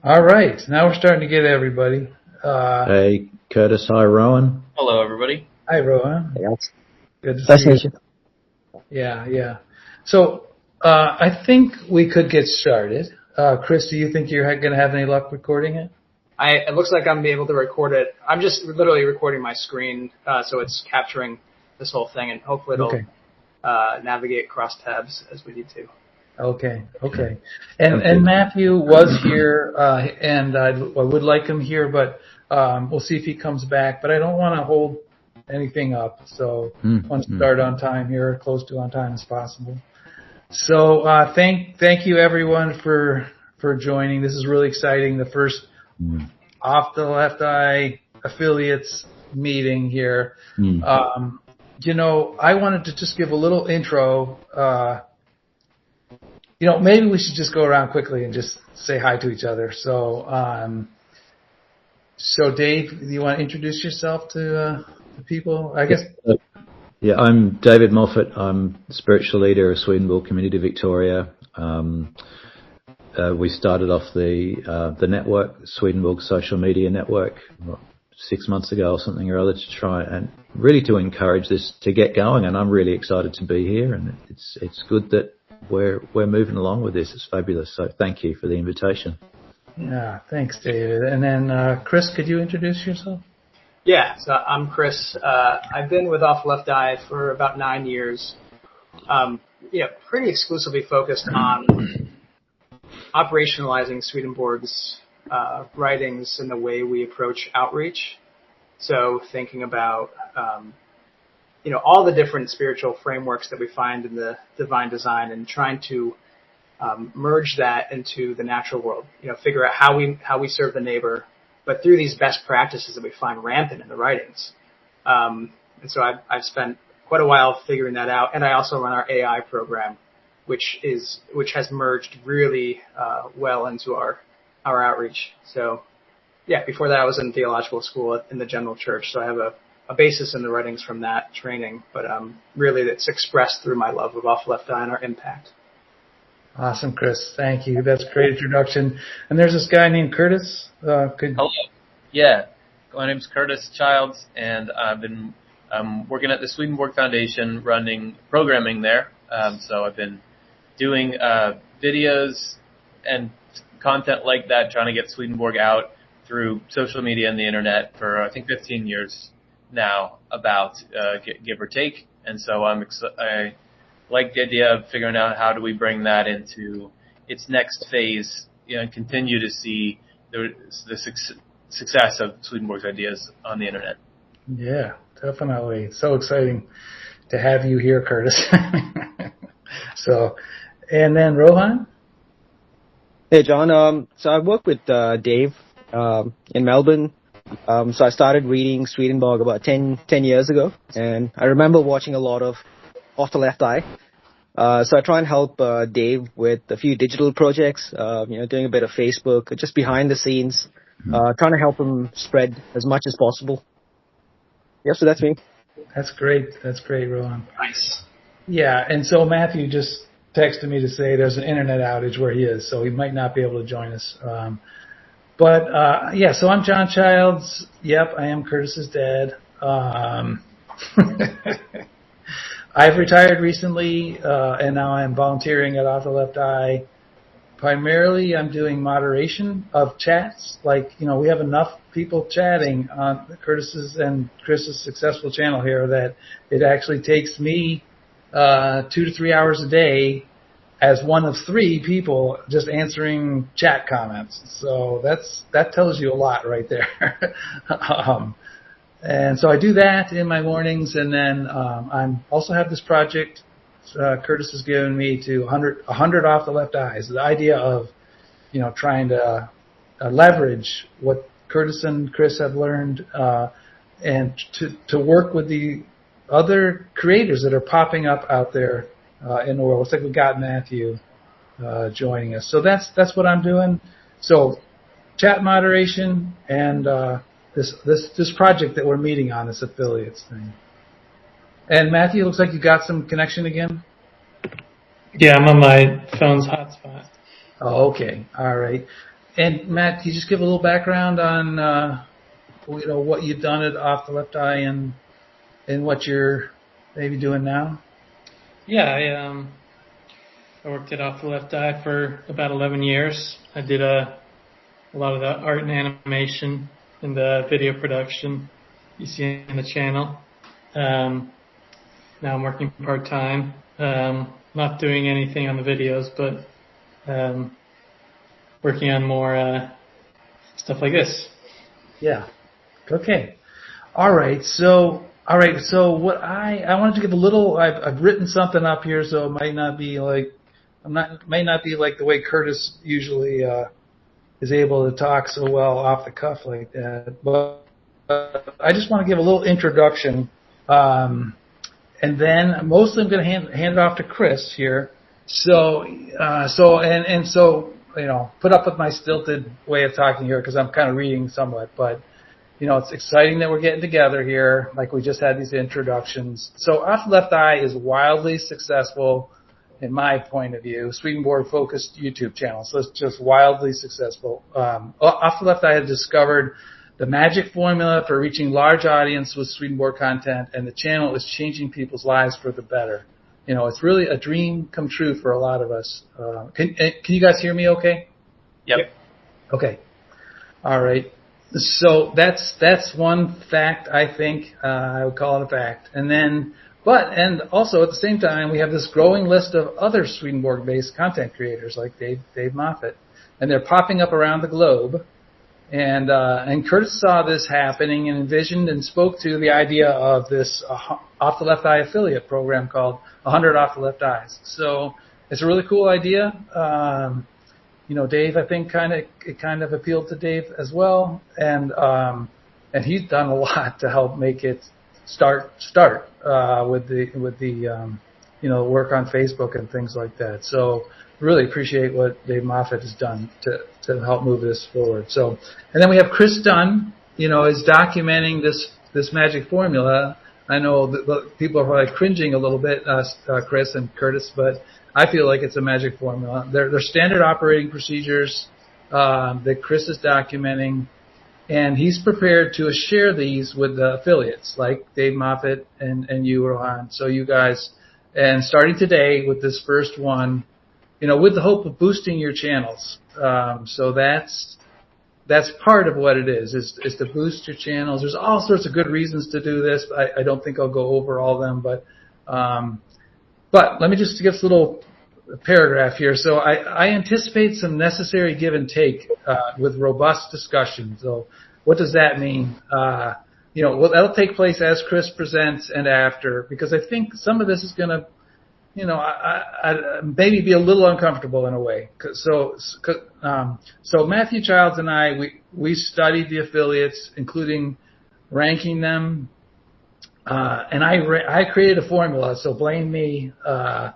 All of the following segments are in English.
All right, now we're starting to get everybody. Hey, Curtis. Hi, Rohan. Hello, everybody. Hi, Rohan. Hey, Alex. Good to Nice see to meet you. Yeah. So I think we could get started. Chris, do you think you're going to have any luck recording it? It looks like I'm going to be able to record it. I'm just literally recording my screen, so it's capturing this whole thing, and hopefully it'll navigate across tabs as we need to. Okay. And Matthew was here, and I would like him here, but we'll see if he comes back. But I don't want to hold anything up, so I want to start on time here, close to on time as possible. So thank you everyone for joining. This is really exciting. The first Off the Left Eye affiliates meeting here. I wanted to just give a little intro. Maybe we should just go around quickly and just say hi to each other. So Dave, do you want to introduce yourself to the people? I guess. Yeah, I'm David Moffat. I'm spiritual leader of Swedenborg Community Victoria. We started off the network, Swedenborg social media network, 6 months ago or something or other, to try and really to encourage this to get going. And I'm really excited to be here, and it's good that we're moving along with this. It's fabulous. So thank you for the invitation. Yeah, thanks, David. And then Chris, could you introduce yourself? Yeah, so I'm Chris. I've been with Off the Left Eye for about 9 years. Pretty exclusively focused on operationalizing Swedenborg's writings and the way we approach outreach. So thinking about all the different spiritual frameworks that we find in the divine design, and trying to merge that into the natural world. Figure out how we serve the neighbor, but through these best practices that we find rampant in the writings. And so I've spent quite a while figuring that out. And I also run our AI program, which has merged really well into our outreach. So yeah, before that I was in theological school in the general church, so I have a basis in the writings from that training, but really it's expressed through my love of Off the Left Eye and our impact. Awesome, Chris. Thank you. That's a great introduction. And there's this guy named Curtis. Hello. Yeah. My name's Curtis Childs, and I've been working at the Swedenborg Foundation, running programming there. So I've been doing videos and content like that, trying to get Swedenborg out through social media and the internet for, I think, 15 years now, about give or take. And so I like the idea of figuring out how do we bring that into its next phase, and continue to see the success of Swedenborg's ideas on the internet. Yeah, definitely. So exciting to have you here, Curtis. And then Rohan? Hey, John. So I work with Dave in Melbourne. So I started reading Swedenborg about 10 years ago, and I remember watching a lot of Off the Left Eye. So I try and help Dave with a few digital projects, doing a bit of Facebook, just behind the scenes, trying to help him spread as much as possible. Yeah, so that's me. That's great, Rohan. Nice. Yeah, and so Matthew just texted me to say there's an internet outage where he is, so he might not be able to join us. So I'm Jon Childs. Yep, I am Curtis's dad. I've retired recently, and now I'm volunteering at Off the Left Eye. Primarily, I'm doing moderation of chats. We have enough people chatting on Curtis's and Chris's successful channel here that it actually takes me 2 to 3 hours a day as one of 3 people just answering chat comments. So that tells you a lot right there. And so I do that in my mornings, and then I also have this project Curtis has given me to 100 Off the Left Eyes. The idea of trying to leverage what Curtis and Chris have learned, and to work with the other creators that are popping up out there in the world. Looks like we got Matthew joining us. So that's what I'm doing. So chat moderation and this project that we're meeting on, this affiliates thing. And Matthew, looks like you got some connection again. Yeah, I'm on my phone's hotspot. Oh, okay. All right. And Matt, can you just give a little background on what you've done at Off the Left Eye and what you're maybe doing now? Yeah, I worked at Off the Left Eye for about 11 years. I did a lot of the art and animation and the video production you see on the channel. Now I'm working part-time, not doing anything on the videos, but working on more stuff like this. Yeah. Okay. All right. So what I wanted to give a little. I've written something up here, so it might not be like the way Curtis usually is able to talk so well off the cuff like that. But I just want to give a little introduction, and then mostly I'm going to hand it off to Chris here. So put up with my stilted way of talking here because I'm kind of reading somewhat, but it's exciting that we're getting together here. Like we just had these introductions. So Off the Left Eye is wildly successful, in my point of view, Swedenborg-focused YouTube channel. So it's just wildly successful. Off the Left Eye has discovered the magic formula for reaching large audience with Swedenborg content, and the channel is changing people's lives for the better. It's really a dream come true for a lot of us. Can you guys hear me okay? Yep. Okay. All right. So that's one fact, I think. I would call it a fact. And also at the same time, we have this growing list of other Swedenborg-based content creators like Dave Moffat, and they're popping up around the globe. And Curtis saw this happening and envisioned and spoke to the idea of this Off the Left Eye affiliate program called 100 Off the Left Eyes. So it's a really cool idea. Dave, I think it kind of appealed to Dave as well, and he's done a lot to help make it start with the work on Facebook and things like that. So really appreciate what Dave Moffat has done to help move this forward. So, and then we have Chris Dunn, is documenting this magic formula. I know the people are probably cringing a little bit, Chris and Curtis, but I feel like it's a magic formula. They're standard operating procedures that Chris is documenting, and he's prepared to share these with the affiliates like Dave Moffat and you, Rohan. So you guys, and starting today with this first one, with the hope of boosting your channels. So that's part of what it is to boost your channels. There's all sorts of good reasons to do this. I don't think I'll go over all of them, but let me just give us a little paragraph here. So I anticipate some necessary give and take with robust discussion. So what does that mean? That'll take place as Chris presents and after, because I think some of this is going to, I maybe be a little uncomfortable in a way. So Matthew Childs and I, we studied the affiliates, including ranking them. And I created a formula, so blame me. I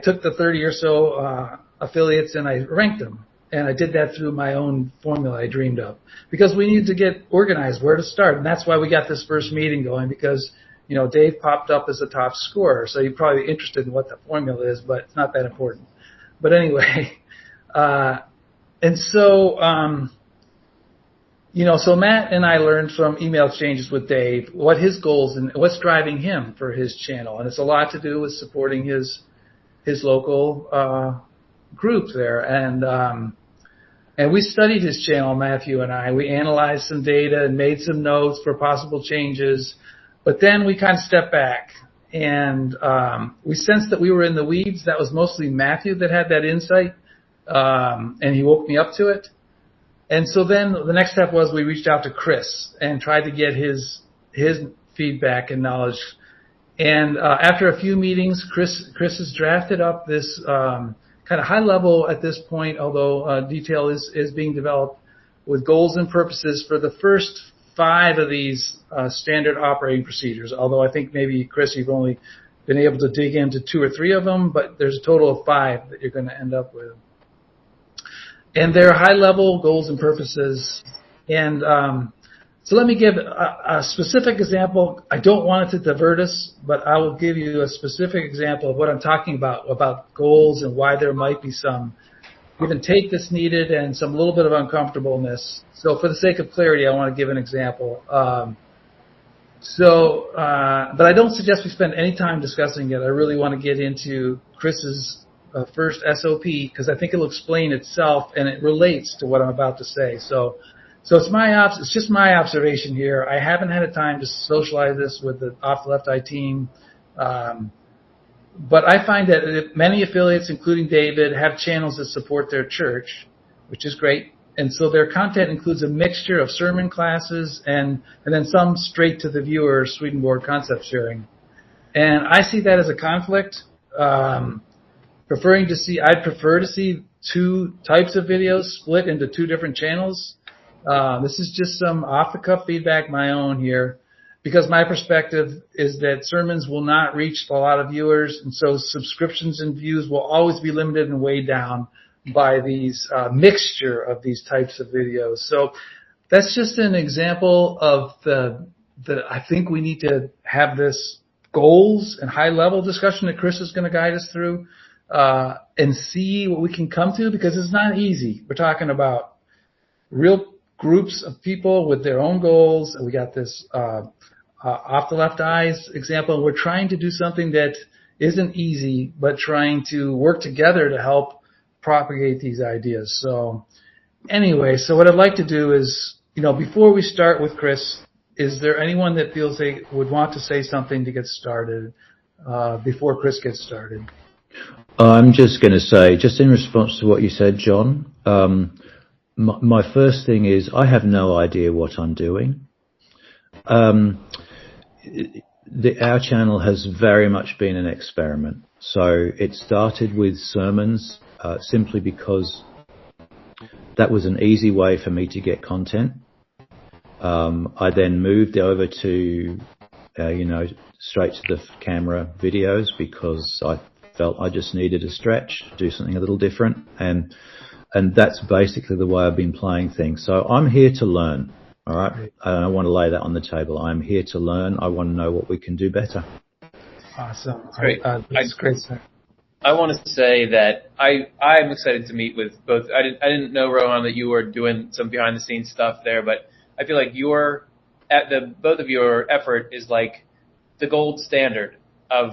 took the 30 or so affiliates and I ranked them, and I did that through my own formula I dreamed up, because we need to get organized where to start, and that's why we got this first meeting going, because Dave popped up as the top scorer, so you're probably interested in what the formula is, but it's not that important. But anyway, so Matt and I learned from email exchanges with Dave what his goals and what's driving him for his channel. And it's a lot to do with supporting his local group there. And we studied his channel, Matthew and I. We analyzed some data and made some notes for possible changes. But then we kind of stepped back, and we sensed that we were in the weeds. That was mostly Matthew that had that insight, and he woke me up to it. And so then the next step was we reached out to Chris and tried to get his feedback and knowledge. And after a few meetings, Chris has drafted up this kind of high level at this point, although detail is being developed, with goals and purposes for the first 5 of these standard operating procedures. Although I think maybe, Chris, you've only been able to dig into 2 or 3 of them, but there's a total of 5 that you're going to end up with. And they're high-level goals and purposes. And so let me give a specific example. I don't want it to divert us, but I will give you a specific example of what I'm talking about goals and why there might be some give and take that's needed and some little bit of uncomfortableness. So for the sake of clarity, I want to give an example. But I don't suggest we spend any time discussing it. I really want to get into Chris's first SOP because I think it'll explain itself and it relates to what I'm about to say. So it's just my observation here. I haven't had a time to socialize this with the Off the Left Eye team. But I find that many affiliates, including David, have channels that support their church, which is great. And so their content includes a mixture of sermon classes and then some straight to the viewer Swedenborg concept sharing. And I see that as a conflict. I'd prefer to see two types of videos split into two different channels. This is just some off-the-cuff feedback, my own here, because my perspective is that sermons will not reach a lot of viewers, and so subscriptions and views will always be limited and weighed down by these mixture of these types of videos. So that's just an example of I think we need to have this goals and high-level discussion that Chris is going to guide us through and see what we can come to, because it's not easy. We're talking about real groups of people with their own goals. We got this Off the Left Eyes example, and we're trying to do something that isn't easy, but trying to work together to help propagate these ideas. So anyway, so what I'd like to do is, before we start with Chris, is there anyone that feels they would want to say something to get started before Chris gets started? I'm just going to say, just in response to what you said, John, my first thing is I have no idea what I'm doing. Our channel has very much been an experiment. So it started with sermons simply because that was an easy way for me to get content. I then moved over to, straight to the camera videos because I felt I just needed a stretch, do something a little different. And that's basically the way I've been playing things. So I'm here to learn. All right. I want to lay that on the table. I'm here to learn. I want to know what we can do better. Awesome. Great. That's great, sir. I want to say that I'm excited to meet with both. I didn't know, Rohan, that you were doing some behind the scenes stuff there, but I feel like both of your effort is like the gold standard of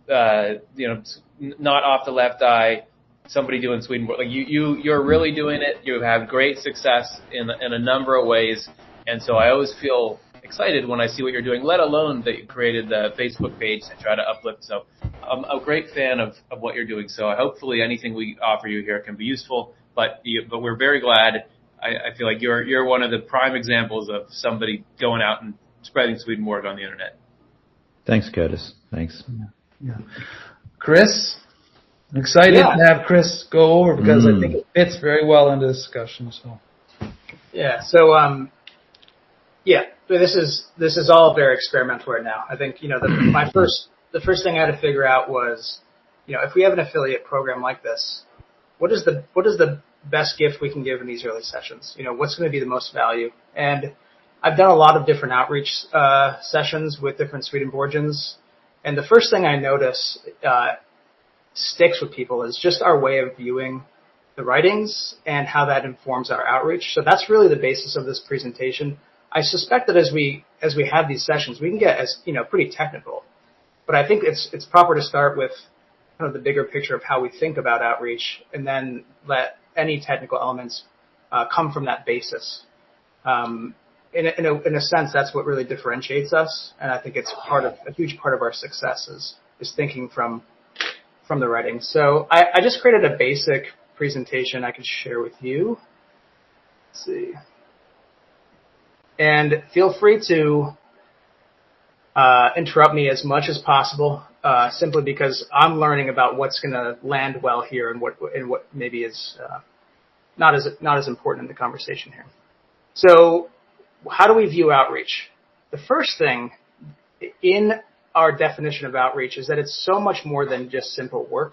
not off the left eye, somebody doing Swedenborg. Like you're really doing it. You have great success in a number of ways. And so I always feel excited when I see what you're doing, let alone that you created the Facebook page to try to uplift. So I'm a great fan of what you're doing. So hopefully anything we offer you here can be useful. But we're very glad. I feel like you're one of the prime examples of somebody going out and spreading Swedenborg on the internet. Thanks, Curtis. Thanks. Yeah. Chris, I'm excited to have Chris go over because I think it fits very well into the discussion. So. Yeah. So this is all very experimental right now. I think the first thing I had to figure out was, if we have an affiliate program like this, what is the best gift we can give in these early sessions? What's going to be the most value? And I've done a lot of different outreach sessions with different Swedenborgians, and the first thing I notice sticks with people is just our way of viewing the writings and how that informs our outreach. So that's really the basis of this presentation. I suspect that as we have these sessions, we can get pretty technical, but I think it's proper to start with kind of the bigger picture of how we think about outreach, and then let any technical elements come from that basis. In a sense, that's what really differentiates us, and I think it's a huge part of our success is thinking from the writing. So I just created a basic presentation I can share with you. Let's see. And feel free to interrupt me as much as possible, simply because I'm learning about what's going to land well here and what maybe is not as important in the conversation here. So, how do we view outreach? The first thing in our definition of outreach is that it's so much more than just simple work.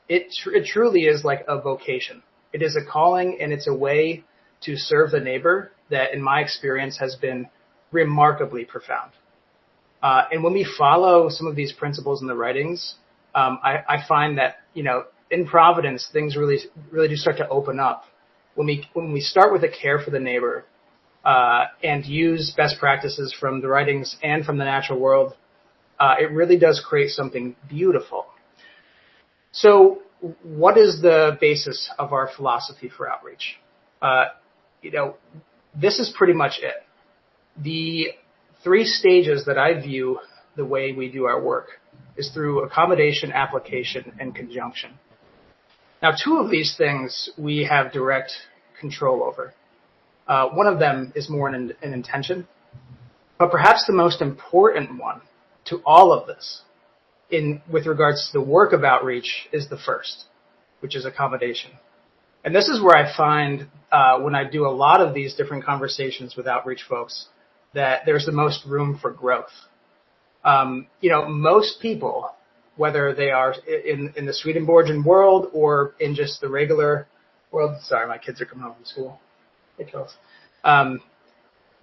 It truly is like a vocation. It is a calling, and it's a way to serve the neighbor that, in my experience, has been remarkably profound. And when we follow some of these principles in the writings, I find that, in Providence, things really do start to open up when we start with a care for the neighbor and use best practices from the writings and from the natural world. It really does create something beautiful. So, what is the basis of our philosophy for outreach? This is pretty much it. The 3 stages that I view the way we do our work is through accommodation, application, and conjunction. Now, 2 of these things we have direct control over. One of them is more an intention, but perhaps the most important one to all of this with regards to the work of outreach is the first, which is accommodation. And this is where I find when I do a lot of these different conversations with outreach folks that there's the most room for growth. Most people, whether they are in the Swedenborgian world or in just the regular world, sorry, my kids are coming home from school. Hey, Charles.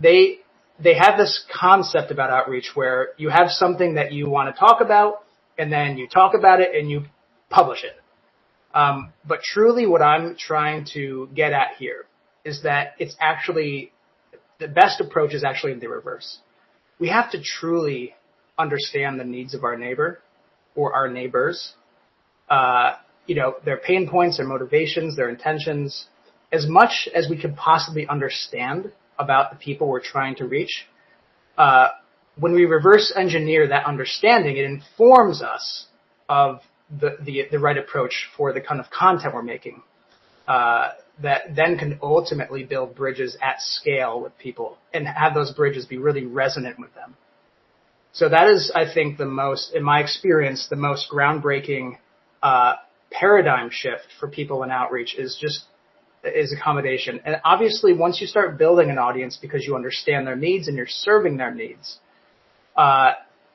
They have this concept about outreach where you have something that you want to talk about, and then you talk about it and you publish it. But truly what I'm trying to get at here is that it's actually, the best approach is actually in the reverse. We have to truly understand the needs of our neighbor or our neighbors, their pain points, their motivations, their intentions, as much as we could possibly understand about the people we're trying to reach. When we reverse engineer that understanding, it informs us of the right approach for the kind of content we're making, that then can ultimately build bridges at scale with people and have those bridges be really resonant with them. So that is, I think, in my experience, the most groundbreaking paradigm shift for people in outreach is accommodation. And obviously, once you start building an audience because you understand their needs and you're serving their needs,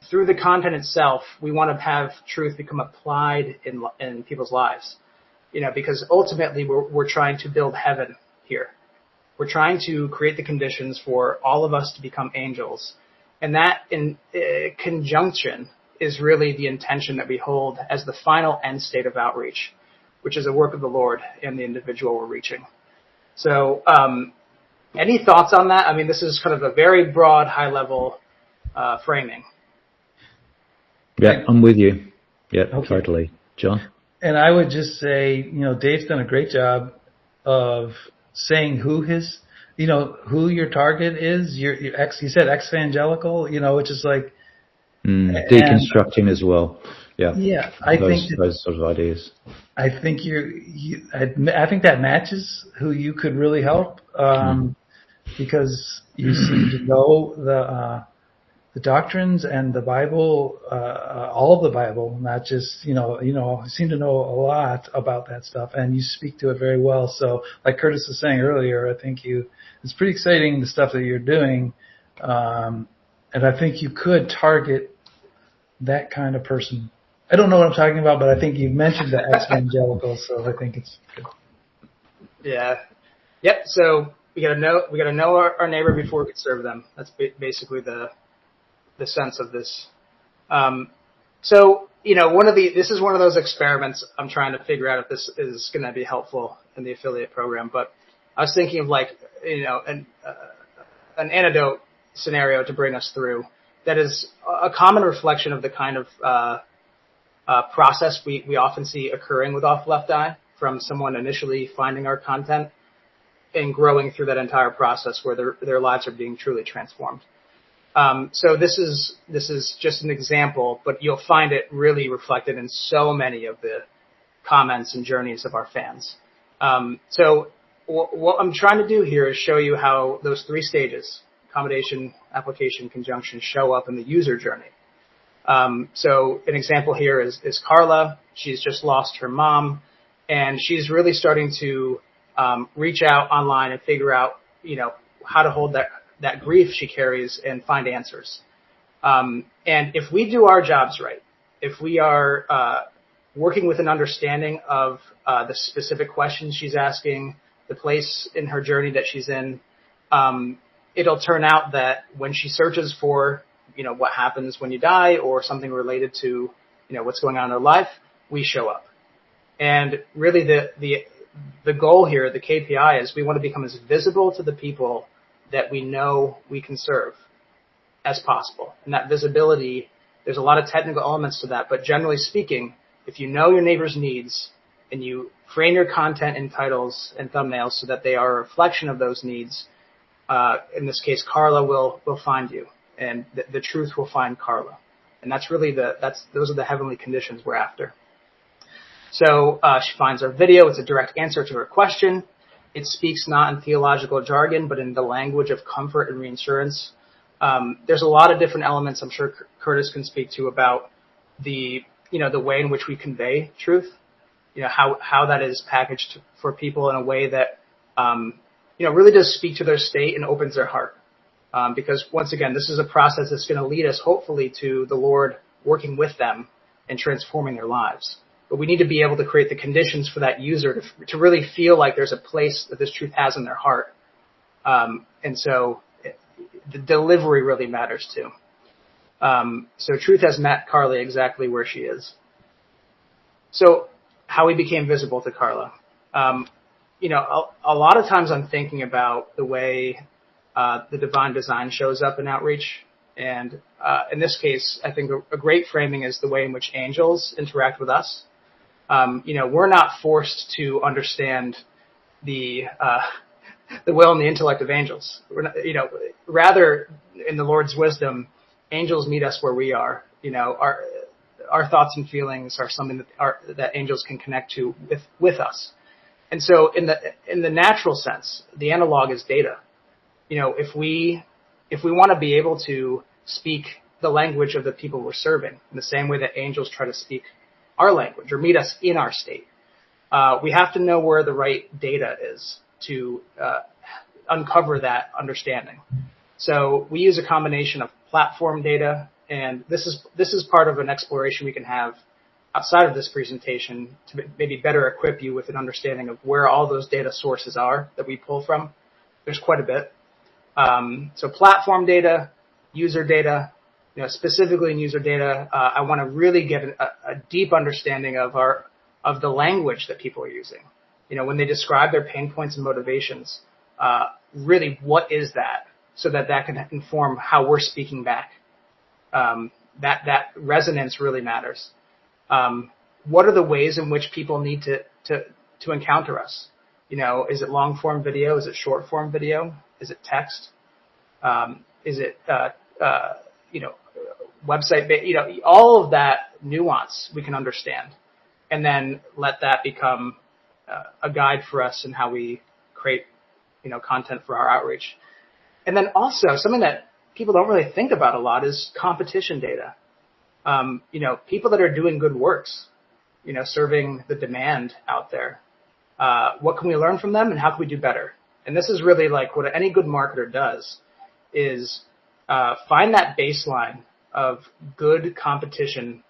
through the content itself, we want to have truth become applied in people's lives. Because ultimately we're trying to build heaven here. We're trying to create the conditions for all of us to become angels. And that in conjunction is really the intention that we hold as the final end state of outreach, which is a work of the Lord and the individual we're reaching. So, any thoughts on that? I mean, this is kind of a very broad, high-level framing. Yeah, I'm with you. Yeah, Okay. Totally. John? And I would just say, Dave's done a great job of saying who your target is. You said ex-evangelical, which is like deconstructing as well. Yeah. Yeah, I think those sort of ideas. I think I think that matches who you could really help, because you seem to know the doctrines and the Bible, all of the Bible, not just, you seem to know a lot about that stuff, and you speak to it very well. So, like Curtis was saying earlier, I think it's pretty exciting, the stuff that you're doing, and I think you could target that kind of person. I don't know what I'm talking about, but I think you mentioned the ex-evangelical, so I think it's good. Yeah. Yep. So we gotta know our neighbor before we can serve them. That's basically the sense of this. So, this is one of those experiments I'm trying to figure out if this is going to be helpful in the affiliate program. But I was thinking of an antidote scenario to bring us through that is a common reflection of the kind of process we often see occurring with Off Left Eye, from someone initially finding our content and growing through that entire process where their lives are being truly transformed. So this is just an example, but you'll find it really reflected in so many of the comments and journeys of our fans. So what I'm trying to do here is show you how those 3 stages, accommodation, application, conjunction, show up in the user journey. So an example here is Carla. She's just lost her mom, and she's really starting to reach out online and figure out, how to hold that grief she carries and find answers. And if we do our jobs right, if we are working with an understanding of the specific questions she's asking, the place in her journey that she's in, it'll turn out that when she searches for, what happens when you die or something related to, what's going on in her life, we show up. And really the goal here, the KPI, is we want to become as visible to the people that we know we can serve as possible. And that visibility, there's a lot of technical elements to that, but generally speaking, if you know your neighbor's needs and you frame your content in titles and thumbnails so that they are a reflection of those needs, in this case, Carla will find you, and the truth will find Carla. And that's really those are the heavenly conditions we're after. So she finds our video. It's a direct answer to her question. It speaks not in theological jargon, but in the language of comfort and reassurance. There's a lot of different elements I'm sure Curtis can speak to about the way in which we convey truth, how that is packaged for people in a way that, really does speak to their state and opens their heart. Because once again, this is a process that's going to lead us hopefully to the Lord working with them and transforming their lives. But we need to be able to create the conditions for that user to really feel like there's a place that this truth has in their heart. And so the delivery really matters too. So truth has met Carla exactly where she is. So how we became visible to Carla. A lot of times I'm thinking about the way the divine design shows up in outreach. And in this case, I think a great framing is the way in which angels interact with us. We're not forced to understand the will and the intellect of angels. We're not, rather in the Lord's wisdom, angels meet us where we are. Our thoughts and feelings are something that angels can connect to with us. And so in the natural sense, the analog is data. If we want to be able to speak the language of the people we're serving in the same way that angels try to speak our language or meet us in our state, we have to know where the right data is to uncover that understanding. So we use a combination of platform data, and this is part of an exploration we can have outside of this presentation to maybe better equip you with an understanding of where all those data sources are that we pull from. There's quite a bit. So platform data, user data, specifically in user data, I want to really get a deep understanding of the language that people are using. When they describe their pain points and motivations, really what is that, so that can inform how we're speaking back. That resonance really matters. What are the ways in which people need to encounter us? Is it long form video? Is it short form video? Is it text? Is it website? All of that nuance we can understand, and then let that become a guide for us in how we create, content for our outreach. And then also something that people don't really think about a lot is competition data. People that are doing good works, serving the demand out there. What can we learn from them, and how can we do better? And this is really like what any good marketer does, is find that baseline of good competition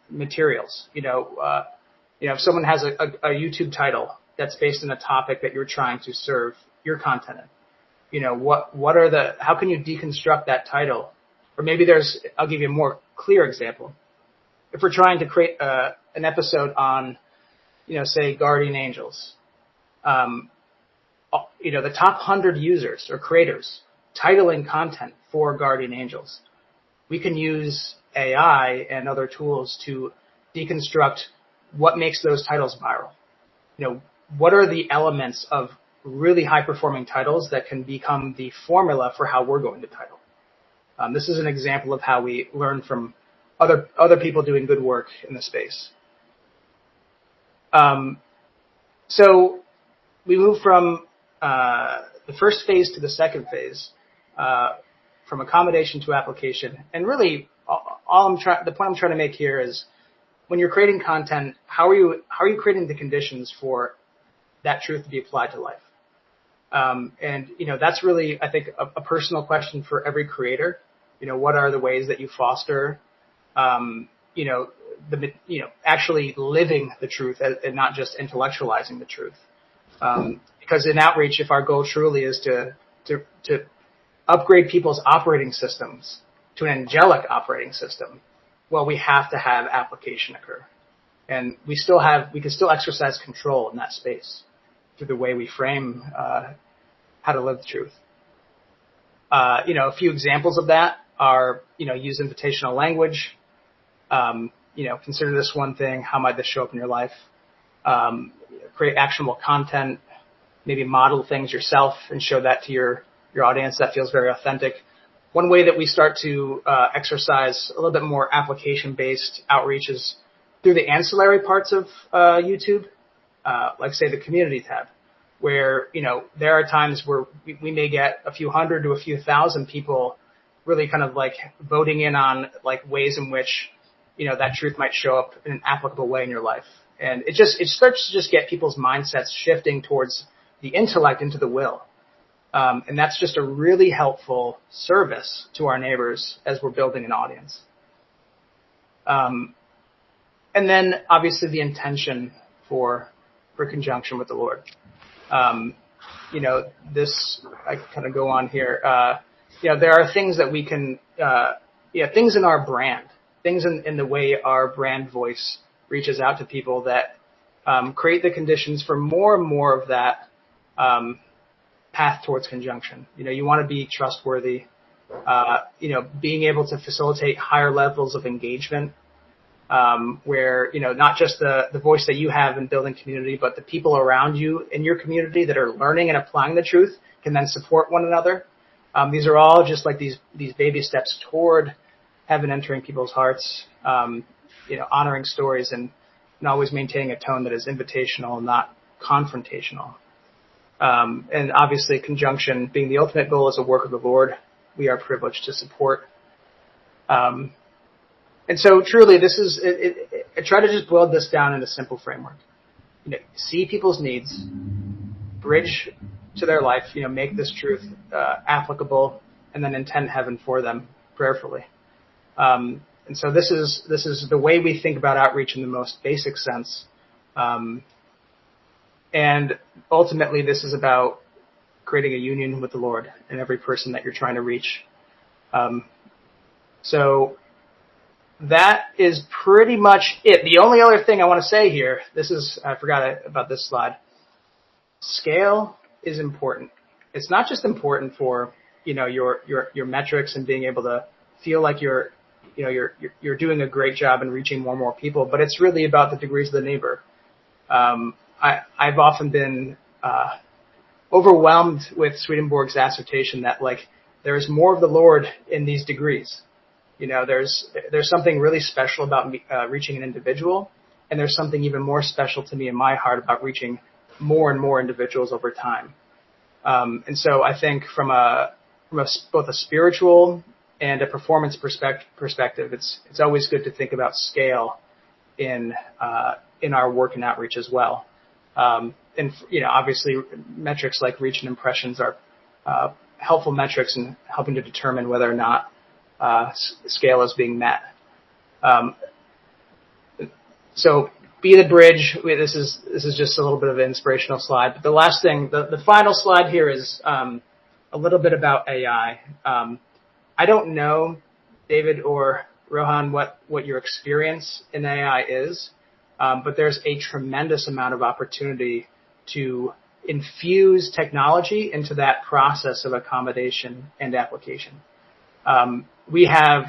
materials. If someone has a YouTube title that's based on a topic that you're trying to serve your content in, how can you deconstruct that title? Or maybe I'll give you a more clear example. If we're trying to create an episode on, say, guardian angels, the top 100 users or creators titling content for guardian angels, we can use AI and other tools to deconstruct what makes those titles viral. What are the elements of really high-performing titles that can become the formula for how we're going to title? This is an example of how we learn from other people doing good work in the space. So we move from the first phase to the second phase, from accommodation to application. And really, the point I'm trying to make here is, when you're creating content, how are you creating the conditions for that truth to be applied to life? That's really, I think, a personal question for every creator. What are the ways that you foster, actually living the truth and not just intellectualizing the truth? Because in outreach, if our goal truly is to upgrade people's operating systems to an angelic operating system, well, we have to have application occur. And we can still exercise control in that space through the way we frame how to live the truth. A few examples of that are, use invitational language. Consider this one thing. How might this show up in your life? Create actionable content. Maybe model things yourself and show that to your audience. That feels very authentic. One way that we start to exercise a little bit more application-based outreach is through the ancillary parts of YouTube, like say the community tab, where there are times where we may get a few hundred to a few thousand people really kind of like voting in on like ways in which that truth might show up in an applicable way in your life, and it starts to just get people's mindsets shifting towards the intellect into the will. And that's just a really helpful service to our neighbors as we're building an audience. And then obviously the intention for conjunction with the Lord. This, I kind of go on here. There are things that we can, things in our brand, things in the way our brand voice reaches out to people that create the conditions for more and more of that path towards conjunction. You want to be trustworthy, being able to facilitate higher levels of engagement, where, not just the voice that you have in building community, but the people around you in your community that are learning and applying the truth can then support one another. These are all just like these baby steps toward heaven entering people's hearts, honoring stories and always maintaining a tone that is invitational, not confrontational. And obviously conjunction being the ultimate goal is a work of the Lord, we are privileged to support. And so truly this is, I try to just boil this down in a simple framework. See people's needs, bridge to their life, make this truth applicable, and then intend heaven for them prayerfully. And so this is the way we think about outreach in the most basic sense. And ultimately, this is about creating a union with the Lord and every person that you're trying to reach. So that is pretty much it. The only other thing I want to say here, I forgot about this slide. Scale is important. It's not just important for, your metrics and being able to feel like you're doing a great job in reaching more and more people, but it's really about the degrees of the neighbor. I've often been overwhelmed with Swedenborg's assertion that there's more of the Lord in these degrees. There's something really special about reaching an individual, and there's something even more special to me in my heart about reaching more and more individuals over time. And so I think from both a spiritual and a performance perspective, it's always good to think about scale in our work and outreach as well. And obviously metrics like reach and impressions are helpful metrics in helping to determine whether or not scale is being met. So be the bridge. This is just a little bit of an inspirational slide. But the last thing, the final slide here is a little bit about AI. I don't know, David or Rohan, what your experience in AI is, but there's a tremendous amount of opportunity to infuse technology into that process of accommodation and application. When we have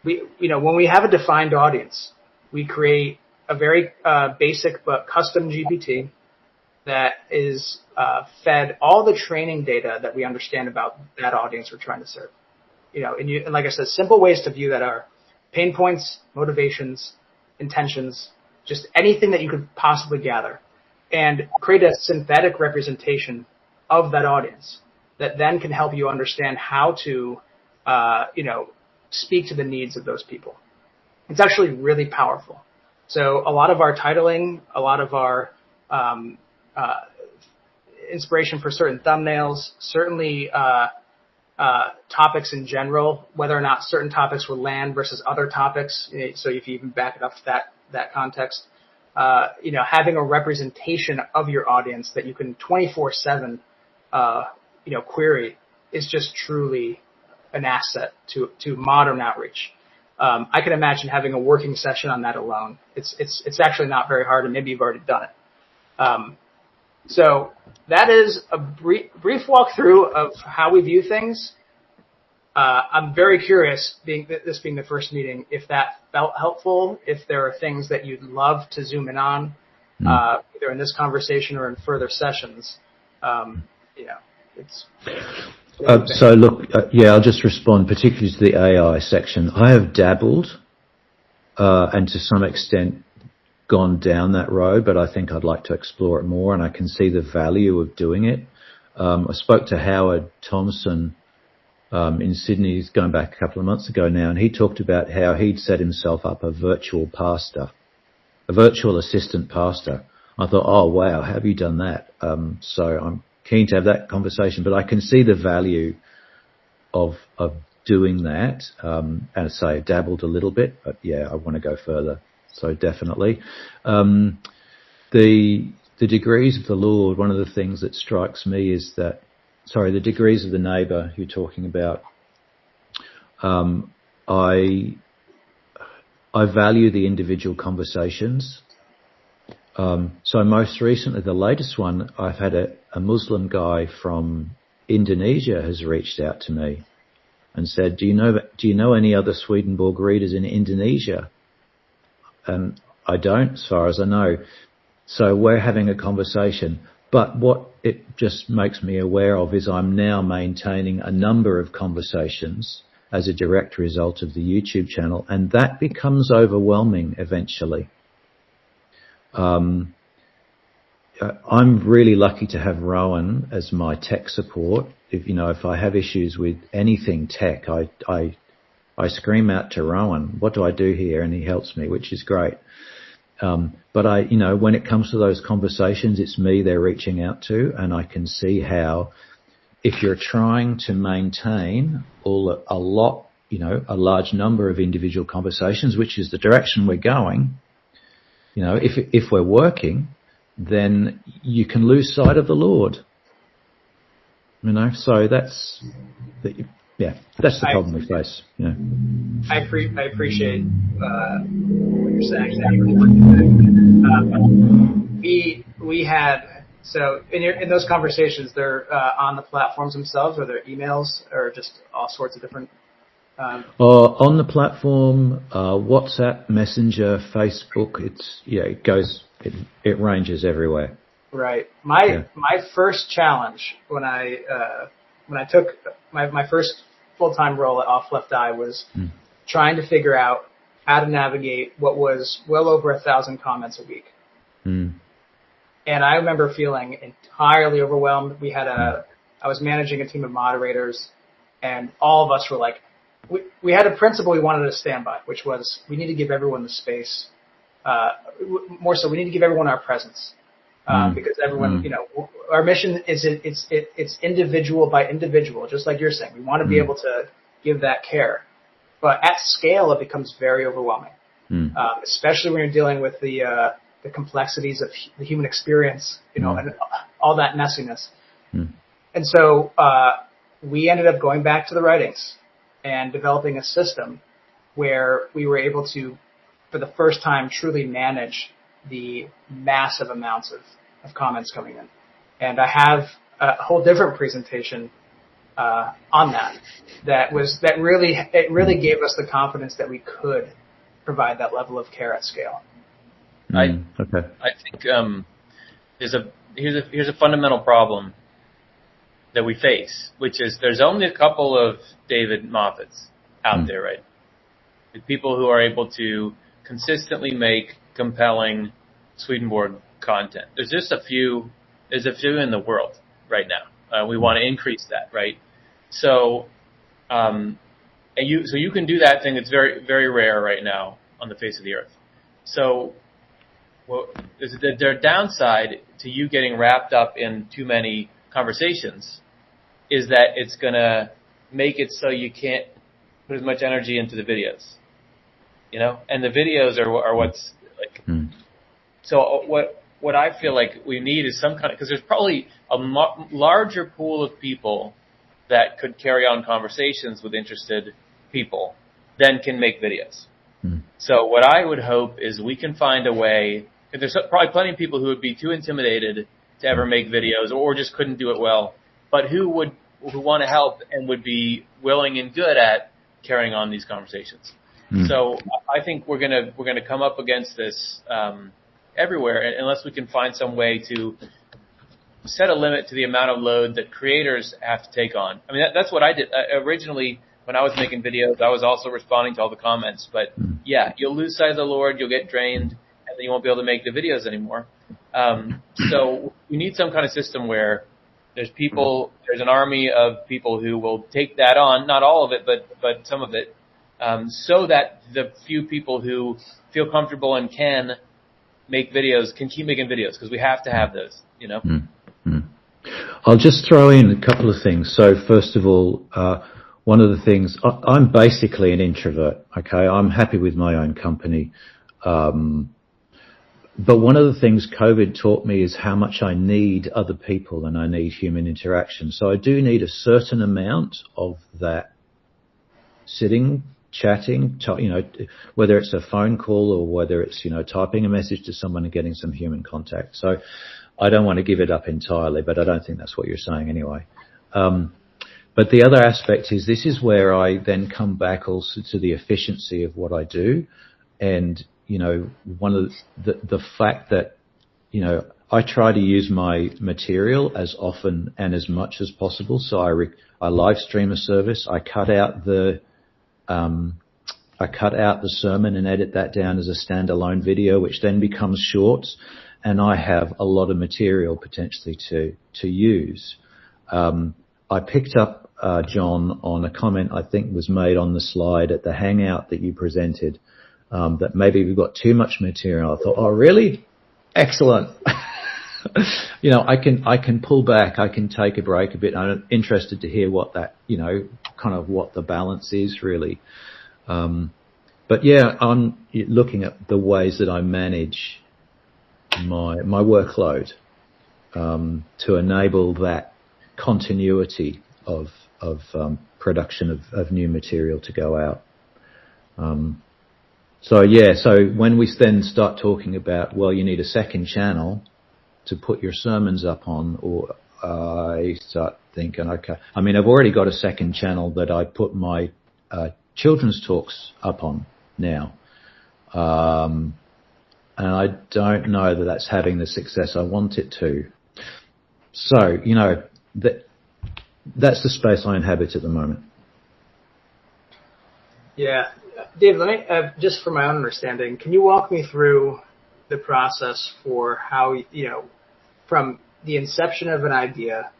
a defined audience, we create a very basic but custom GPT that is fed all the training data that we understand about that audience we're trying to serve. And like I said, simple ways to view that are pain points, motivations, intentions, just anything that you could possibly gather, and create a synthetic representation of that audience that then can help you understand how to, speak to the needs of those people. It's actually really powerful. So a lot of our titling, a lot of our inspiration for certain thumbnails, certainly topics in general, whether or not certain topics will land versus other topics. So if you even back it up to that context, having a representation of your audience that you can 24/7, query is just truly an asset to modern outreach. I can imagine having a working session on that alone. It's actually not very hard, and maybe you've already done it. So that is a brief walkthrough of how we view things. I'm very curious, this being the first meeting, if that felt helpful, if there are things that you'd love to zoom in on, either in this conversation or in further sessions. It's. So look, I'll just respond particularly to the AI section. I have dabbled, and to some extent gone down that road, but I think I'd like to explore it more, and I can see the value of doing it. I spoke to Howard Thompson in Sydney, he's going back a couple of months ago now, and he talked about how he'd set himself up a virtual pastor, a virtual assistant pastor. I thought, oh wow, how have you done that? So I'm keen to have that conversation, but I can see the value of doing that. And I say I dabbled a little bit, but yeah, I want to go further. So definitely. The degrees of the Lord, one of the things that strikes me is that, the degrees of the neighbour you're talking about, I value the individual conversations. So most recently, the latest one, I've had a Muslim guy from Indonesia has reached out to me and said, do you know any other Swedenborg readers in Indonesia? And I don't, as far as I know. So we're having a conversation. But what it just makes me aware of is I'm now maintaining a number of conversations as a direct result of the YouTube channel, and that becomes overwhelming eventually. I'm really lucky to have Rohan as my tech support. If I have issues with anything tech, I scream out to Rohan, what do I do here? And he helps me, which is great. But when it comes to those conversations, it's me they're reaching out to, and I can see how if you're trying to maintain a large number of individual conversations, which is the direction we're going, if we're working, then you can lose sight of the Lord. So that's the problem we face. I appreciate what you're saying. We had in those conversations, they're on the platforms themselves, or they're emails, or just all sorts of different. On the platform, WhatsApp, Messenger, Facebook. It ranges everywhere. Right. My first challenge when I took my first full-time role at Off Left Eye was trying to figure out how to navigate what was well over 1,000 comments a week. And I remember feeling entirely overwhelmed. I was managing a team of moderators, and all of us were like, we had a principle we wanted to stand by, which was we need to give everyone the space. More so, we need to give everyone our presence. Because everyone, our mission is it's individual by individual, just like you're saying. We want to be able to give that care, but at scale, it becomes very overwhelming, especially when you're dealing with the complexities of the human experience, and all that messiness. And so we ended up going back to the writings and developing a system where we were able to, for the first time, truly manage the massive amounts of comments coming in. And I have a whole different presentation on that really gave us the confidence that we could provide that level of care at scale. I think here's a fundamental problem that we face, which is there's only a couple of David Moffats out there, right? The people who are able to consistently make compelling Swedenborg content. There's just a few. There's a few in the world right now. We want to increase that, right? So, you can do that thing that's very, very rare right now on the face of the earth. So, their downside to you getting wrapped up in too many conversations is that it's going to make it so you can't put as much energy into the videos, and the videos are what's like. So what I feel like we need is some kind of, because there's probably a larger pool of people that could carry on conversations with interested people then can make videos. So what I would hope is we can find a way, because there's probably plenty of people who would be too intimidated to ever make videos or just couldn't do it well, but who want to help and would be willing and good at carrying on these conversations. So I think we're gonna come up against this everywhere unless we can find some way to set a limit to the amount of load that creators have to take on. I mean, that's what I did originally. When I was making videos, I was also responding to all the comments. But yeah, you'll lose sight of the Lord, you'll get drained, and then you won't be able to make the videos anymore. So we need some kind of system where there's an army of people who will take that on, not all of it, but some of it, so that the few people who feel comfortable and can make videos can keep making videos, because we have to have those, you know. I'll just throw in a couple of things. So first of all, one of the things, I'm basically an introvert, okay? I'm happy with my own company. But one of the things COVID taught me is how much I need other people and I need human interaction. So I do need a certain amount of that sitting, chatting, whether it's a phone call or whether it's, typing a message to someone and getting some human contact. So I don't want to give it up entirely, but I don't think that's what you're saying anyway. But the other aspect is this is where I then come back also to the efficiency of what I do. And, one of the fact that, I try to use my material as often and as much as possible. So I live stream a service. I cut out the sermon and edit that down as a standalone video, which then becomes shorts. And I have a lot of material potentially to use. I picked up, John, on a comment I think was made on the slide at the Hangout that you presented, that maybe we've got too much material. I thought, oh, really? Excellent. I can pull back. I can take a break a bit. I'm interested to hear what that, kind of what the balance is really. But yeah, I'm looking at the ways that I manage my workload, to enable that continuity of production of new material to go out. So when we then start talking about, well, you need a second channel to put your sermons up on, or I start thinking, okay, I mean, I've already got a second channel that I put my children's talks up on now. And I don't know that that's having the success I want it to. So, that's the space I inhabit at the moment. Yeah. Dave, let me, just for my own understanding, can you walk me through the process for how, from the inception of an idea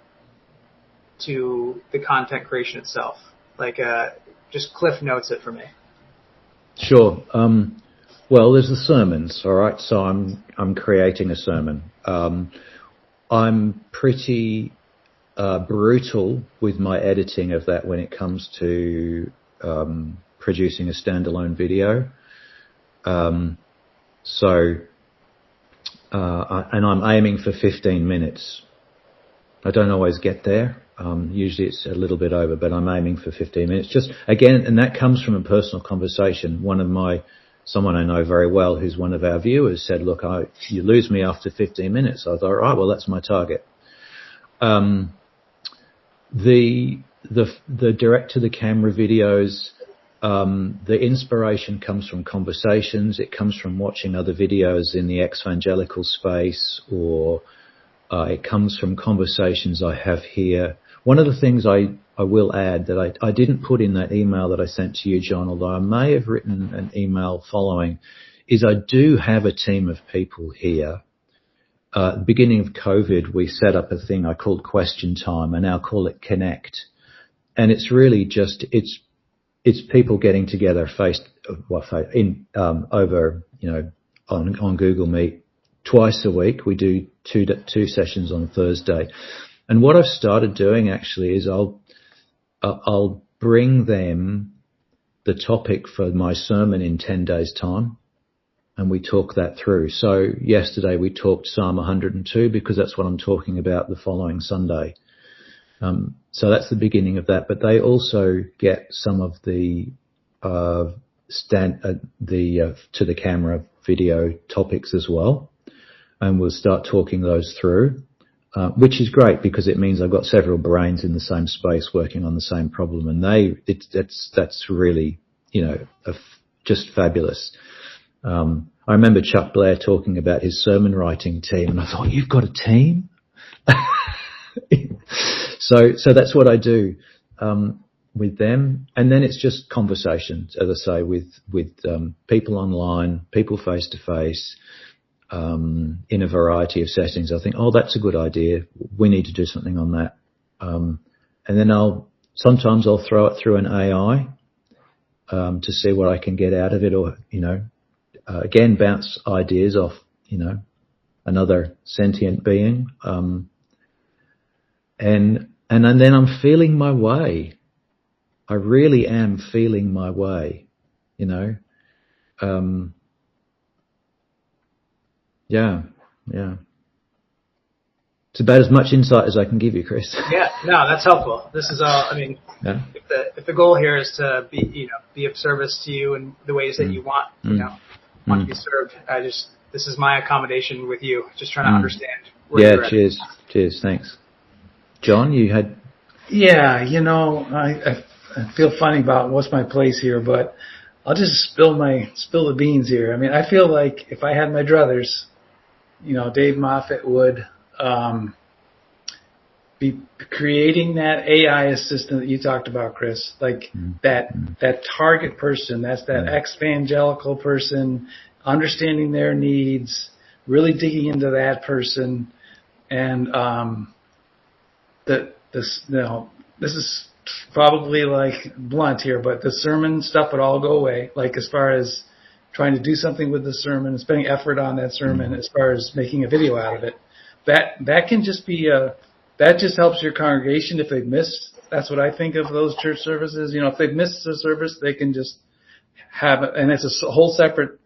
to the content creation itself? Like, just cliff notes it for me. Sure. Well, there's the sermons, all right? So I'm creating a sermon. I'm pretty brutal with my editing of that when it comes to producing a standalone video. And I'm aiming for 15 minutes. I don't always get there. Usually it's a little bit over, but I'm aiming for 15 minutes. Just again, and that comes from a personal conversation. Someone I know very well, who's one of our viewers, said, "Look, you lose me after 15 minutes." I thought, all right, well, that's my target. The direct to the camera videos, the inspiration comes from conversations. It comes from watching other videos in the ex-evangelical space, or it comes from conversations I have here. One of the things I will add that I didn't put in that email that I sent to you, John, although I may have written an email following, is I do have a team of people here. At the beginning of COVID, we set up a thing I called Question Time. I now call it Connect. And it's really just, it's people getting together over, on Google Meet twice a week. We do two sessions on Thursday. And what I've started doing actually is I'll bring them the topic for my sermon in 10 days' time, and we talk that through. So yesterday we talked Psalm 102 because that's what I'm talking about the following Sunday. So that's the beginning of that. But they also get some of the to the camera video topics as well, and we'll start talking those through, which is great because it means I've got several brains in the same space working on the same problem, and that's really, just fabulous. I remember Chuck Blair talking about his sermon writing team, and I thought, you've got a team? So that's what I do with them, and then it's just conversations, as I say, with people online, people face to face, in a variety of settings. I think, that's a good idea. We need to do something on that, and then sometimes I'll throw it through an AI to see what I can get out of it, or again bounce ideas off another sentient being, and then I'm feeling my way. I really am feeling my way, Yeah. It's about as much insight as I can give you, Chris. Yeah, no, that's helpful. This is all, Yeah. if the goal here is to be of service to you in the ways that you want, want to be served, this is my accommodation with you, just trying to understand where you're at. Cheers, thanks. John, you had... Yeah, I feel funny about what's my place here, but I'll just spill the beans here. I feel like if I had my druthers, Dave Moffat would be creating that AI assistant that you talked about, Chris, like that target person, that's that ex-evangelical person, understanding their needs, really digging into that person, and this is probably like blunt here, but the sermon stuff would all go away. Like as far as trying to do something with the sermon and spending effort on that sermon, as far as making a video out of it, that can just be that just helps your congregation if they've missed. That's what I think of those church services. If they've missed a service, they can just have it, and it's a whole separate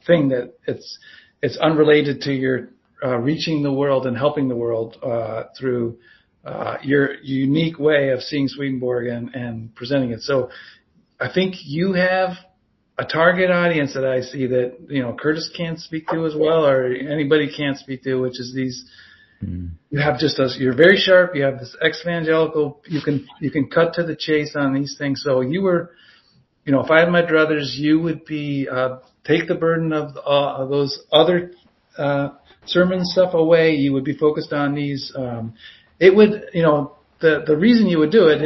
thing that it's unrelated to your reaching the world and helping the world through your unique way of seeing Swedenborg and presenting it. So I think you have a target audience that I see that, Curtis can't speak to as well, or anybody can't speak to, which is these, you have you're very sharp. You have this ex-evangelical, you can cut to the chase on these things. So you were, if I had my druthers, you would be, take the burden of those other, sermon stuff away. You would be focused on these, it would, the reason you would do it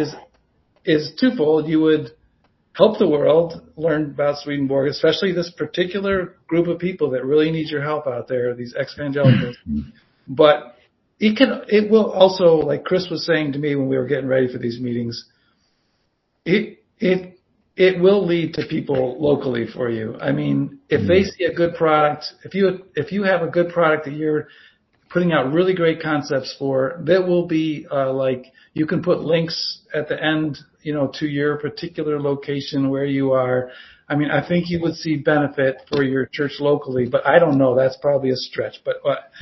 is twofold. You would help the world learn about Swedenborg, especially this particular group of people that really need your help out there, these ex-evangelicals. But it will also, like Chris was saying to me when we were getting ready for these meetings, it will lead to people locally for you. If they see a good product, if you have a good product that you're putting out really great concepts for, that will be like you can put links at the end, to your particular location where you are. I think you would see benefit for your church locally, but I don't know. That's probably a stretch. But what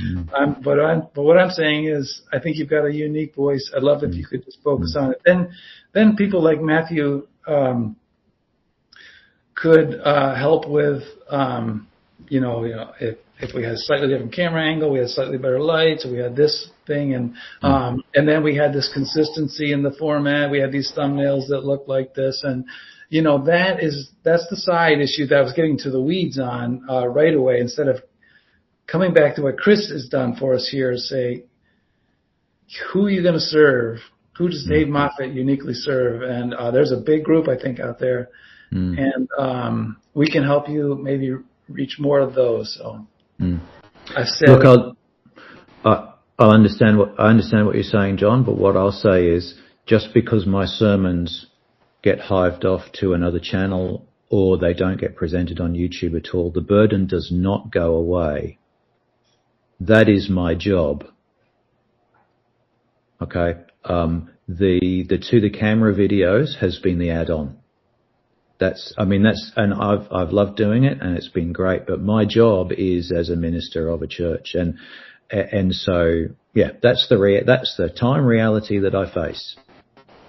I'm saying is, I think you've got a unique voice. I'd love if you could just focus on it. Then people like Matthew could help with, if we had a slightly different camera angle, we had slightly better lights, we had this thing, and then we had this consistency in the format. We had these thumbnails that looked like this, and that's the side issue that I was getting to the weeds on right away. Instead of coming back to what Chris has done for us here, say, who are you going to serve? Who does Dave Moffat uniquely serve? And there's a big group, I think, out there, and we can help you maybe reach more of those. So I said, look, I understand what you're saying, John. But what I'll say is, just because my sermons get hived off to another channel or they don't get presented on YouTube at all, the burden does not go away. That is my job. Okay. The to the camera videos has been the add-on. And I've loved doing it, and it's been great. But my job is as a minister of a church, and so yeah, that's the time reality that I face.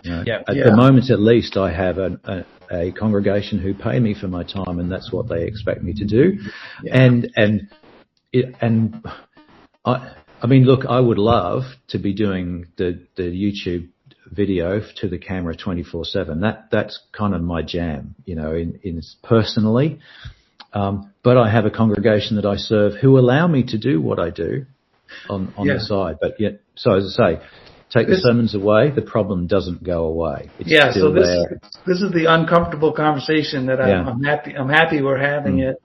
At the moment, at least, I have a congregation who pay me for my time, and that's what they expect me to do. I mean, look, I would love to be doing the YouTube video to the camera 24/7. That's kind of my jam, in personally. But I have a congregation that I serve who allow me to do what I do on the side. But yet, so as I say, take the sermons away, the problem doesn't go away. It's still there. This is the uncomfortable conversation that I'm happy we're having it.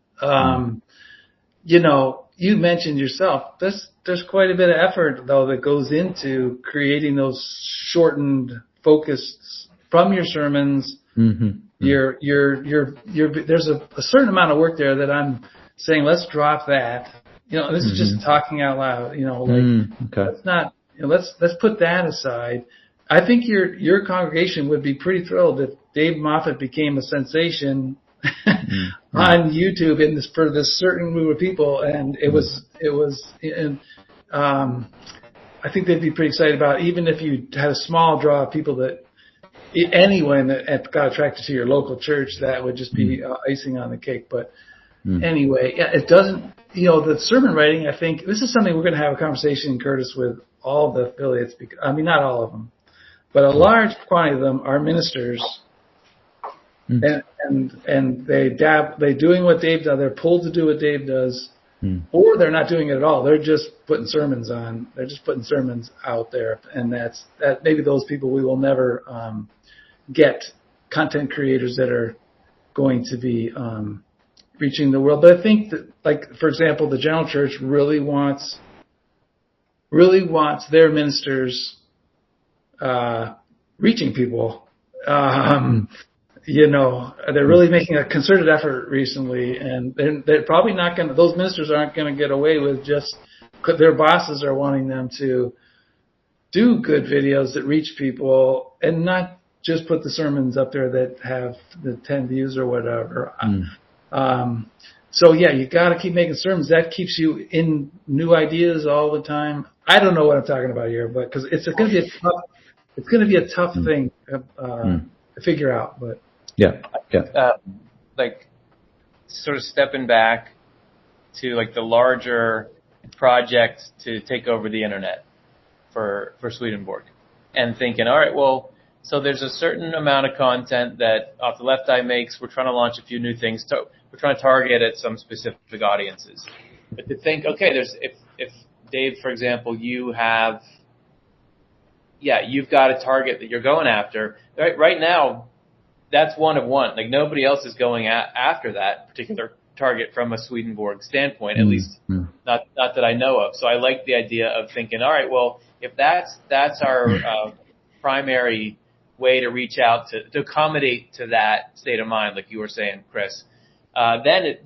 You mentioned yourself, there's quite a bit of effort though that goes into creating those shortened focused from your sermons. There's a certain amount of work there that I'm saying, let's drop that. This is just talking out loud, let's not, let's put that aside. I think your congregation would be pretty thrilled if Dave Moffat became a sensation on YouTube for this certain group of people, and I think they'd be pretty excited about it, even if you had a small draw of people that anyone that got attracted to your local church. That would just be icing on the cake. But anyway, it doesn't. The sermon writing, I think this is something we're going to have a conversation, Curtis, with all the affiliates. I mean, not all of them, but a large quantity of them are ministers. And they're doing what Dave does. They're pulled to do what Dave does, or they're not doing it at all. They're just putting sermons on. They're just putting sermons out there, and that maybe those people we will never get content creators that are going to be reaching the world. But I think that, like for example, the General Church really wants their ministers reaching people. They're really making a concerted effort recently, and they're probably not going to, those ministers aren't going to get away with just, their bosses are wanting them to do good videos that reach people and not just put the sermons up there that have the 10 views or whatever. So yeah, you got to keep making sermons. That keeps you in new ideas all the time. I don't know what I'm talking about here, but because it's going to be a tough thing to figure out, but. Like sort of stepping back to like the larger project to take over the internet for Swedenborg, and thinking, all right, well, so there's a certain amount of content that Off the Left Eye makes. We're trying to launch a few new things. We're trying to target at some specific audiences. But to think, okay, if Dave, for example, you've got a target that you're going after. Right now, that's one of one. Like nobody else is going after that particular target from a Swedenborg standpoint, at least not that I know of. So I like the idea of thinking, all right, well, if that's our primary way to reach out to accommodate to that state of mind, like you were saying, Chris, then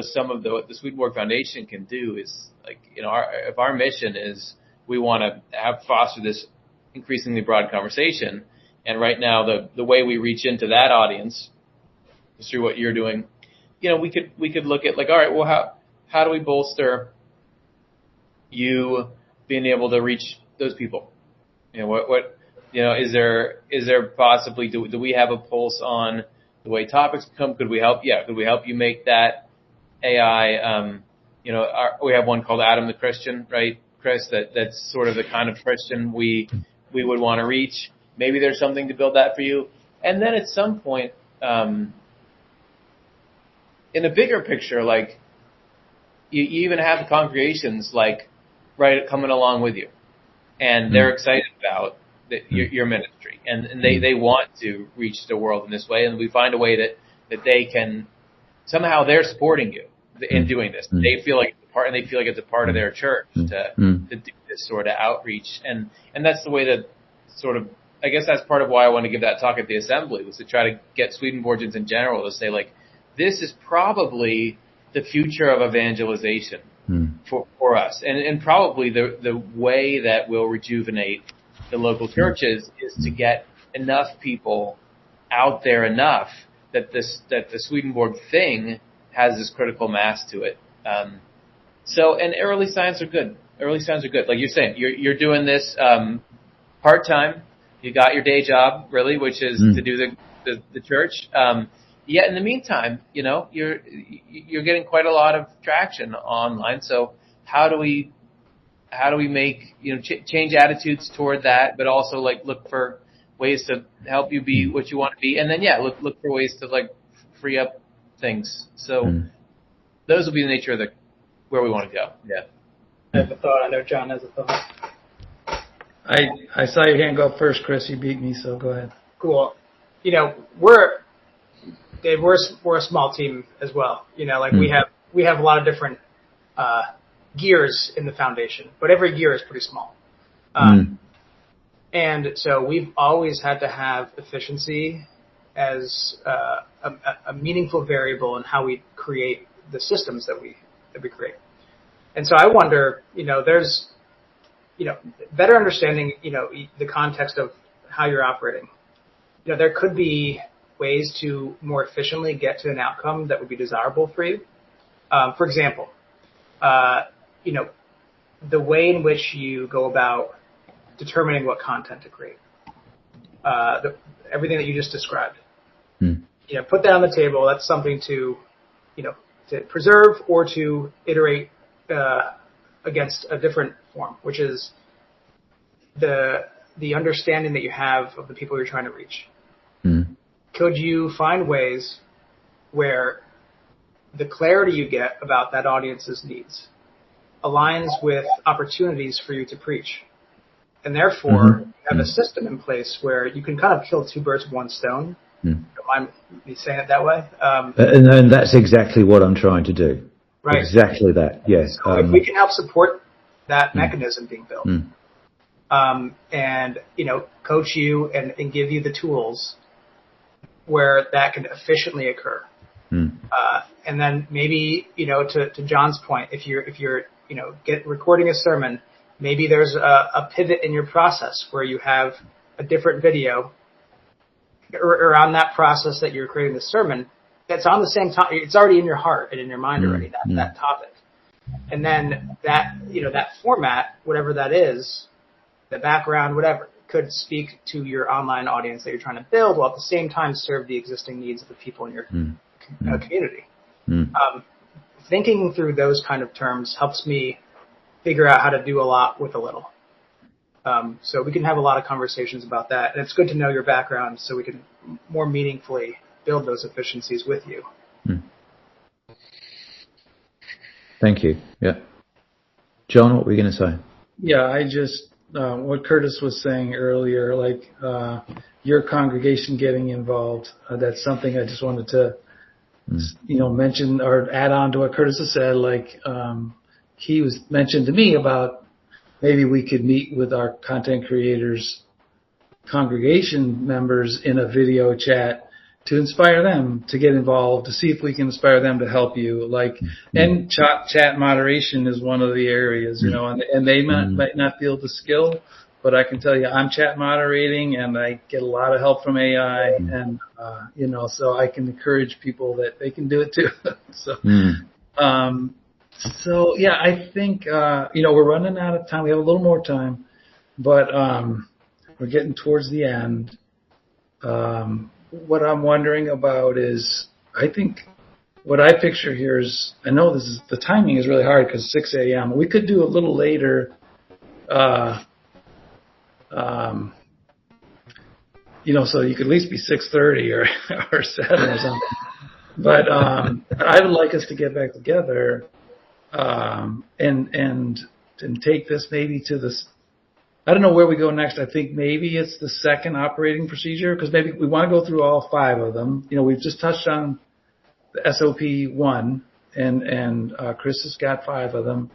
some of what the Swedenborg Foundation can do is like, if our mission is we want to foster this increasingly broad conversation. And right now, the way we reach into that audience is through what you're doing. We could look at like, all right, well, how do we bolster you being able to reach those people? Is there possibly do we have a pulse on the way topics come? Could we help? Yeah, could we help you make that AI? We have one called Adam the Christian, right, Chris? That's sort of the kind of Christian we would want to reach. Maybe there's something to build that for you. And then at some point, in a bigger picture, like you even have the congregations like coming along with you, and they're excited about your ministry, and they want to reach the world in this way, and we find a way that they can somehow they're supporting you in doing this. They feel like it's a part of their church to do this sort of outreach, and that's the way that sort of. I guess that's part of why I want to give that talk at the assembly, was to try to get Swedenborgians in general to say, like, this is probably the future of evangelization for us. And probably the way that will rejuvenate the local churches is to get enough people out there enough that the Swedenborg thing has this critical mass to it. And early signs are good. Like you're saying, you're doing this part-time. you got your day job, really, which is to do the church. Yet in the meantime, you're getting quite a lot of traction online. So how do we make, change attitudes toward that, but also like look for ways to help you be what you want to be, and then look for ways to like free up things. So those will be the nature of where we want to go. Yeah. I have a thought. I know John has a thought. I saw your hand go up first, Chris. You beat me, so go ahead. Cool. We're a small team as well. We have a lot of different gears in the foundation, but every gear is pretty small. And so we've always had to have efficiency as a meaningful variable in how we create the systems that we create. And so I wonder, there's, better understanding, the context of how you're operating. There could be ways to more efficiently get to an outcome that would be desirable for you. For example, the way in which you go about determining what content to create, everything that you just described. Put that on the table. That's something to preserve or to iterate against a different form, which is the understanding that you have of the people you're trying to reach. Could you find ways where the clarity you get about that audience's needs aligns with opportunities for you to preach? And therefore, have a system in place where you can kind of kill two birds with one stone. Don't mind me saying it that way. And that's exactly what I'm trying to do. Right. Exactly that, yes. So if we can help support that mechanism being built, and, coach you and give you the tools where that can efficiently occur. And then maybe, to John's point, if you're recording a sermon, maybe there's a pivot in your process where you have a different video around that process that you're creating the sermon that's on the same time. It's already in your heart and in your mind already, that topic. And then that format, whatever that is, the background, whatever, could speak to your online audience that you're trying to build while at the same time serve the existing needs of the people in your community. Thinking through those kind of terms helps me figure out how to do a lot with a little. So we can have a lot of conversations about that. And it's good to know your background so we can more meaningfully build those efficiencies with you. Thank you. Yeah. John, what were you going to say? Yeah, I just, what Curtis was saying earlier, like your congregation getting involved, that's something I just wanted to, mention or add on to what Curtis has said. Like he was mentioned to me about maybe we could meet with our content creators, congregation members in a video chat to inspire them to get involved, to see if we can inspire them to help you. And chat moderation is one of the areas, and they might not feel the skill, but I can tell you I'm chat moderating and I get a lot of help from AI and, so I can encourage people that they can do it too. So yeah, I think, we're running out of time. We have a little more time, but, we're getting towards the end. What I'm wondering about is, I think what I picture here is, I know the timing is really hard because 6 a.m. We could do a little later, so you could at least be 6:30 or 7 or something. But I would like us to get back together and take this maybe to this. I don't know where we go next. I think maybe it's the second operating procedure because maybe we want to go through all 5 of them. We've just touched on the SOP 1, and Chris has got 5 of them.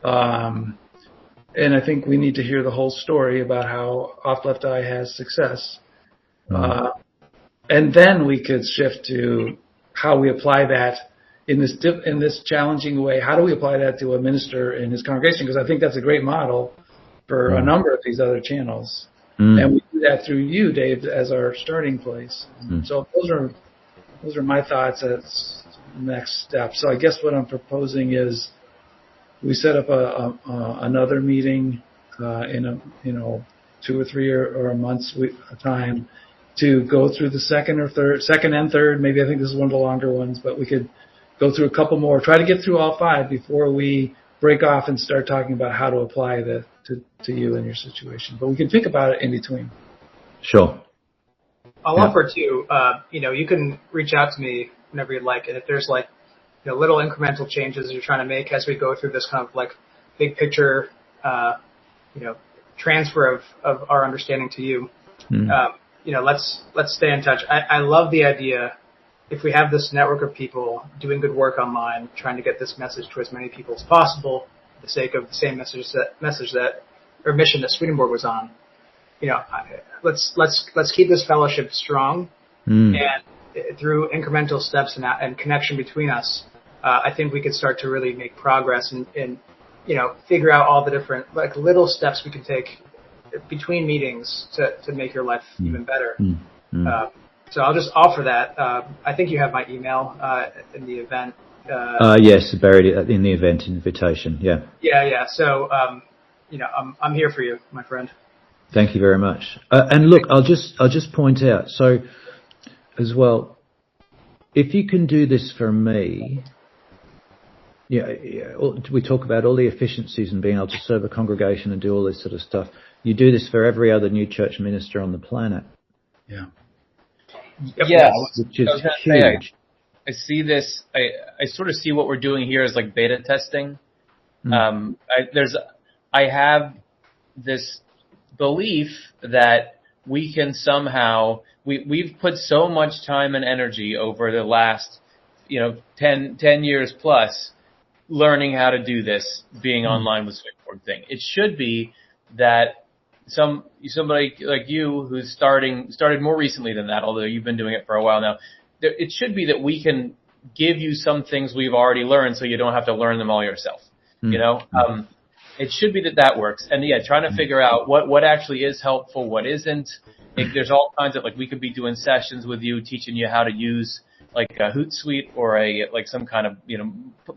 And I think we need to hear the whole story about how Off Left Eye has success. And then we could shift to how we apply that in this challenging way. How do we apply that to a minister in his congregation? Because I think that's a great model for a number of these other channels. And we do that through you, Dave, as our starting place. So those are my thoughts as next step. So I guess what I'm proposing is we set up another meeting in 2 or 3 or a month's time to go through the second and third. Maybe I think this is one of the longer ones, but we could go through a couple more. Try to get through all 5 before we break off and start talking about how to apply that to you and your situation. But we can think about it in between. Sure. I'll offer too. You can reach out to me whenever you'd like, and if there's like little incremental changes you're trying to make as we go through this kind of like big picture, transfer of our understanding to you. Let's stay in touch. I love the idea. If we have this network of people doing good work online, trying to get this message to as many people as possible, for the sake of the same mission that Swedenborg was on. Let's keep this fellowship strong, and through incremental steps and connection between us, I think we could start to really make progress and figure out all the different like little steps we can take between meetings to make your life even better. So I'll just offer that. I think you have my email in the event. Yes, buried in the event invitation. Yeah. Yeah. So I'm here for you, my friend. Thank you very much. And look, I'll just point out, so as well, if you can do this for me, we talk about all the efficiencies and being able to serve a congregation and do all this sort of stuff. You do this for every other new church minister on the planet. Yeah. Yeah. Which is huge. I see this. I sort of see what we're doing here as like beta testing. I have this belief that we can somehow we've put so much time and energy over the last 10 years plus learning how to do this, being online with Swedenborg thing. It should be that somebody like you who's started more recently than that, although you've been doing it for a while now, it should be that we can give you some things we've already learned so you don't have to learn them all yourself. It should be that works. And trying to figure out what actually is helpful, what isn't. There's all kinds of, like, we could be doing sessions with you, teaching you how to use like a Hootsuite or some kind of,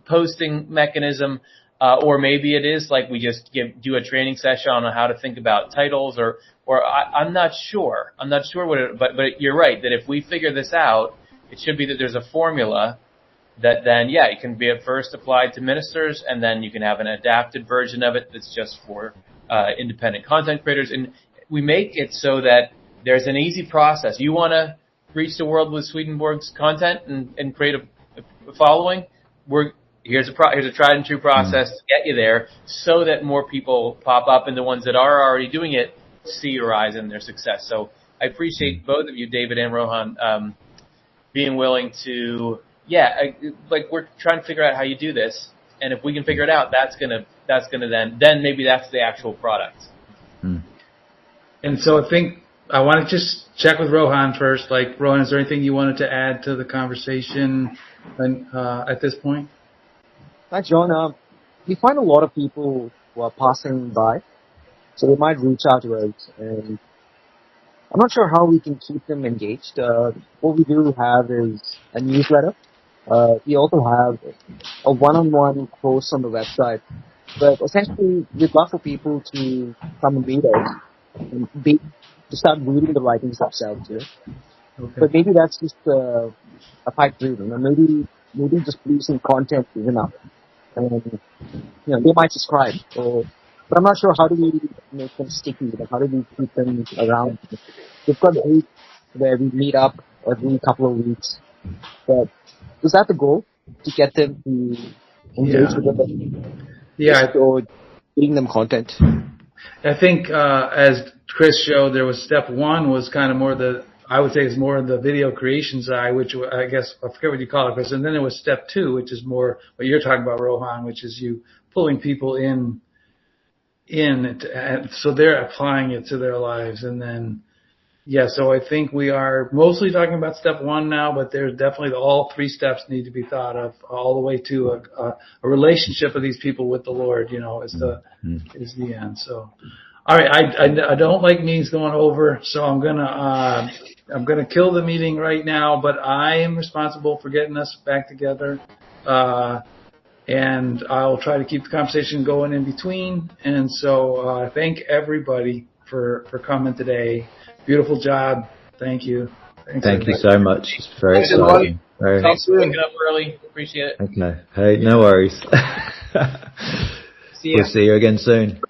posting mechanism. Or maybe it is like we just do a training session on how to think about titles or I'm not sure. I'm not sure but you're right that if we figure this out, it should be that there's a formula that then, it can be at first applied to ministers, and then you can have an adapted version of it that's just for independent content creators. And we make it so that there's an easy process. You want to reach the world with Swedenborg's content and create a following? Here's a tried and true process to get you there, so that more people pop up, and the ones that are already doing it see your rise and their success. So I appreciate both of you, David and Rohan, being willing to. We're trying to figure out how you do this, and if we can figure it out, that's gonna then maybe that's the actual product. And so I think I want to just check with Rohan first. Like, Rohan, is there anything you wanted to add to the conversation at this point? Hi, John. We find a lot of people who are passing by, so they might reach out to us, and I'm not sure how we can keep them engaged. What we do have is a newsletter. We also have a one-on-one post on the website. But essentially, we'd love for people to come and read us and to start reading the writings themselves. Okay. But maybe that's just a pipe dream. Maybe just producing content is enough. And they might subscribe. But I'm not sure how do we make them sticky. How do we keep them around? We've got groups where we meet up every couple of weeks. But is that the goal? To get them to engage with them? Or giving them content? I think as Chris showed, there was step one was kind of more I would say is more the video creation side, which I guess, I forget what you call it, Chris. And then there was step two, which is more what you're talking about, Rohan, which is you pulling people in so they're applying it to their lives. And then, so I think we are mostly talking about step one now, but there's definitely all 3 steps need to be thought of all the way to a relationship of these people with the Lord, is the end. So, all right. I don't like meetings going over, so I'm going to kill the meeting right now, but I am responsible for getting us back together. And I'll try to keep the conversation going in between. And so, thank everybody for coming today. Beautiful job. Thank you. Thank you so much. It's very Thanks, everybody. exciting. Very, Thanks for waking up early. Appreciate it. okay. Hey, no worries. See ya. We'll see you again soon.